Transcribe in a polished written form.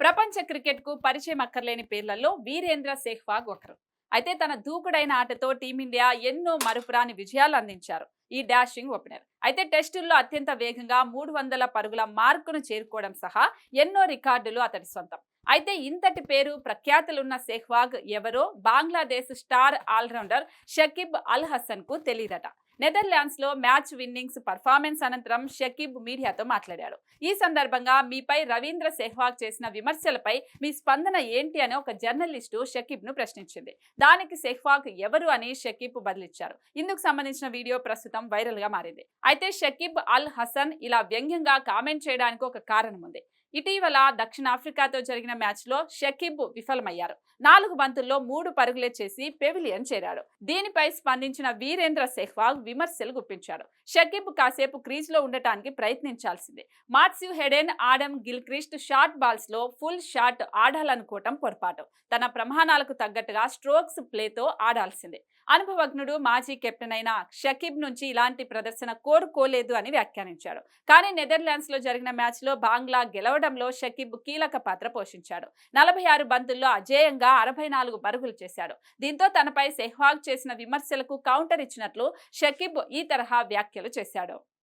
ప్రపంచ క్రికెట్‌కు పరిచయం అక్కర్లేని పేర్లలో వీరేంద్ర సెహ్వాగ్ ఒకరు. అయితే తన దూకుడైన ఆటతో టీమిండియా ఎన్నో మరుపురాని విజయాలు అందించారు. ఈ డాషింగ్ ఓపెనర్ అయితే టెస్టుల్లో అత్యంత వేగంగా 300 పరుగుల మార్కును చేరుకోవడం సహా ఎన్నో రికార్డులు అతడి సొంతం. అయితే ఇంతటి పేరు ప్రఖ్యాతులున్న సెహ్వాగ్ ఎవరో బంగ్లాదేశ్ స్టార్ ఆల్రౌండర్ షకీబ్ అల్ హసన్ కు తెలియదట. నెదర్లాండ్స్ లో మ్యాచ్ విన్నింగ్స్ పర్ఫార్మెన్స్ అనంతరం షకీబ్ మీడియాతో మాట్లాడాడు. ఈ సందర్భంగా మీపై రవీంద్ర సెహ్వాగ్ చేసిన విమర్శలపై మీ స్పందన ఏంటి అని ఒక జర్నలిస్టు షకీబ్ ను ప్రశ్నించింది. దానికి సెహ్వాగ్ ఎవరు అని షకీబ్ బదిలిచ్చారు. ఇందుకు సంబంధించిన వీడియో ప్రస్తుతం వైరల్ గా మారింది. అయితే షకీబ్ అల్ హసన్ ఇలా వ్యంగ్యంగా కామెంట్ చేయడానికి ఒక కారణం ఉంది. ఇటీవల దక్షిణాఫ్రికాతో జరిగిన మ్యాచ్ లో షకీబ్ విఫలమయ్యారు. 4 బంతుల్లో 3 పరుగులే చేసి పెవిలియన్ చేరాడు. దీనిపై స్పందించిన వీరేంద్ర సెహ్వాగ్ విమర్శలు గుప్పించాడు. షకీబ్ కాసేపు క్రీజ్ లో ఉండటానికి ప్రయత్నించాల్సిందే. Matthew Hayden, Adam Gilchrist short balls లో ఫుల్ షాట్ ఆడాలనుకోవటం పొరపాటు. తన ప్రమాణాలకు తగ్గట్టుగా స్ట్రోక్స్ ప్లేతో ఆడాల్సిందే. అనుభవజ్ఞుడు, మాజీ కెప్టెన్ అయిన షకీబ్ నుంచి ఇలాంటి ప్రదర్శన కోరుకోలేదు అని వ్యాఖ్యానించాడు. కానీ నెదర్లాండ్స్ లో జరిగిన మ్యాచ్ లో బంగ్లా గెలవడంలో షకీబ్ కీలక పాత్ర పోషించాడు. 46 బంతుల్లో అజేయంగా 64 పరుగులు చేశాడు. దీంతో తనపై సెహ్వాగ్ చేసిన విమర్శలకు కౌంటర్ ఇచ్చినట్లు షకీబ్ ఈ తరహా వ్యాఖ్యలు చేశాడు.